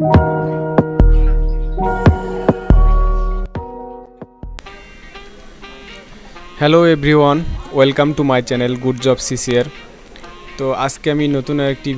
Hello everyone, welcome to my channel good job CCR. তো আজকে আমি নতুন একটি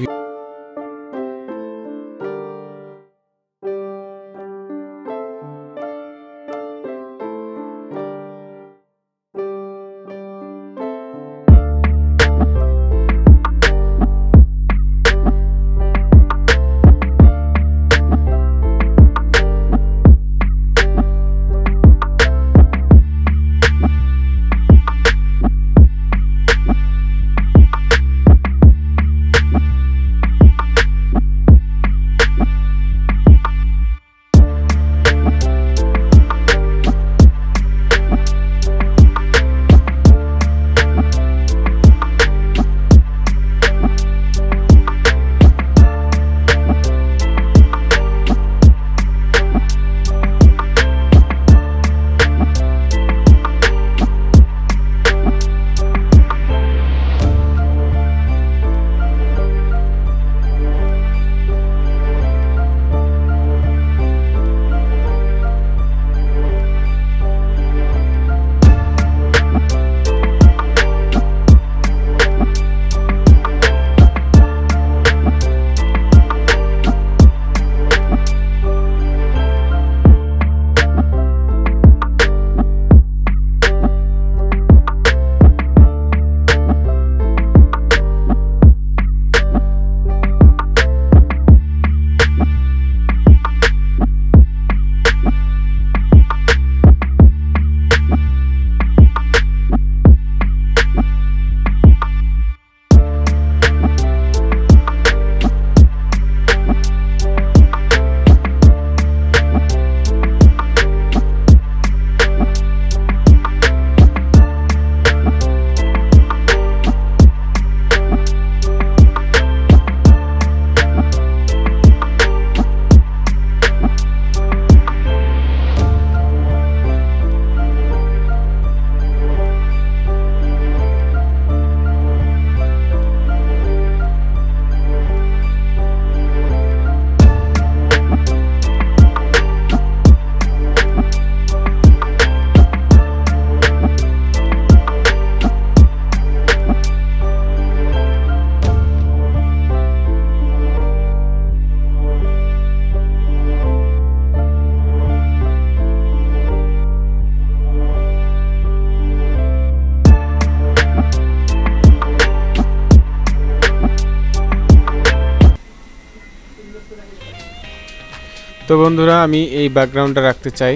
তো বন্ধুরা, আমি এই ব্যাকগ্রাউন্ডটা রাখতে চাই,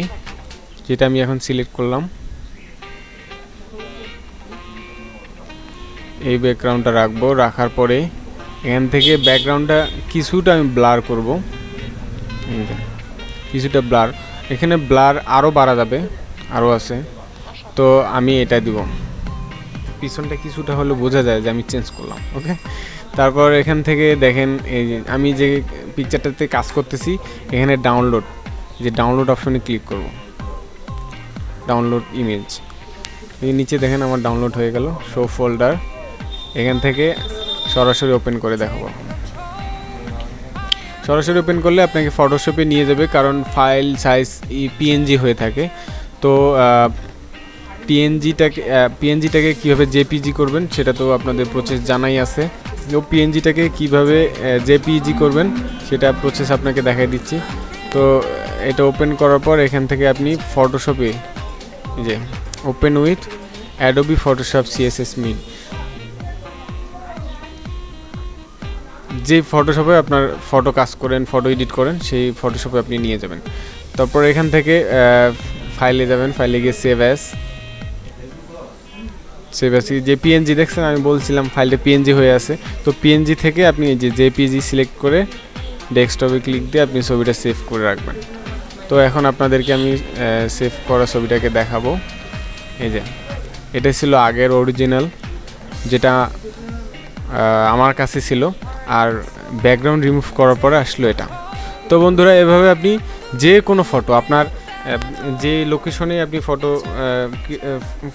যেটা আমি এখন সিলেক্ট করলাম। এই ব্যাকগ্রাউন্ডটা রাখবো। রাখার পরে এখান থেকে ব্যাকগ্রাউন্ডটা কিছুটা আমি ব্লার করব, কিছুটা ব্লার। এখানে ব্লার আরও বাড়া যাবে, আরও আছে, তো আমি এটা দিব। পিছনটা কিছুটা হলে বোঝা যায় যে আমি চেঞ্জ করলাম। ওকে, তারপর এখান থেকে দেখেন, এই আমি যে পিকচারটাতে কাজ করতেছি, এখানে ডাউনলোড অপশনে ক্লিক করব, ডাউনলোড ইমেজ। এই নিচে দেখেন আমার ডাউনলোড হয়ে গেল, শো ফোল্ডার। এখান থেকে সরাসরি ওপেন করে দেখাবো। সরাসরি ওপেন করলে আপনাকে ফটোশপে নিয়ে যাবে, কারণ ফাইল সাইজ পিএনজি হয়ে থাকে। তো পিএনজিটাকে কীভাবে জেপিজি করবেন সেটা তো আপনাদের প্রসেস জানাই আছে। তো পিএনজিটাকে কীভাবে জেপিজি করবেন সেটা প্রসেস আপনাকে দেখাই দিচ্ছি। তো এটা ওপেন করার পর এখান থেকে আপনি ফটোশপে যে open with Adobe Photoshop CSS mean, যে ফটোশপে আপনার ফটো কাজ করেন, ফটো এডিট করেন, সেই ফটোশপে আপনি নিয়ে যাবেন। তারপর এখান থেকে ফাইলে যাবেন, ফাইলে গিয়ে সেভ অ্যাজ যে পিএনজি দেখছেন, আমি বলছিলাম ফাইলটা পিএনজি হয়ে আছে। তো পিএনজি থেকে আপনি এই যে জেপিজি সিলেক্ট করে ডেস্কটপে ক্লিক দিয়ে আপনি ছবিটা সেভ করে রাখবেন। তো এখন আপনাদেরকে আমি সেভ করা ছবিটাকে দেখাবো। এই যে এটা ছিল আগের অরিজিনাল, যেটা আমার কাছে ছিল, আর ব্যাকগ্রাউন্ড রিমুভ করার পরে আসলো এটা। তো বন্ধুরা, এভাবে আপনি যে কোনো ফটো আপনার যে লোকেশনে আপনি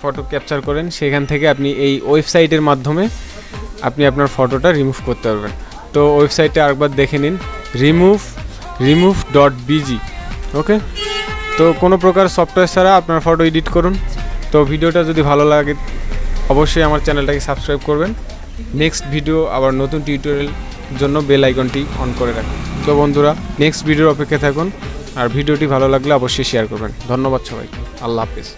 ফটো ক্যাপচার করেন, সেখান থেকে আপনি এই ওয়েবসাইটের মাধ্যমে আপনি আপনার ফটোটা রিমুভ করতে পারবেন। তো ওয়েবসাইটে আরেকবার দেখে নিন, remove.bg। ওকে, তো কোনো প্রকার সফটওয়্যার ছাড়া আপনার ফটো এডিট করুন। তো ভিডিওটা যদি ভালো লাগে অবশ্যই আমার চ্যানেলটাকে সাবস্ক্রাইব করবেন। নেক্সট ভিডিও আবার নতুন টিউটোরিয়াল জন্য বেল আইকনটি অন করে রাখুন। তো বন্ধুরা, নেক্সট ভিডিওর অপেক্ষায় থাকুন, আর ভিডিওটি ভালো লাগলে অবশ্যই শেয়ার করবেন। ধন্যবাদ সবাইকে, আল্লাহ হাফেজ।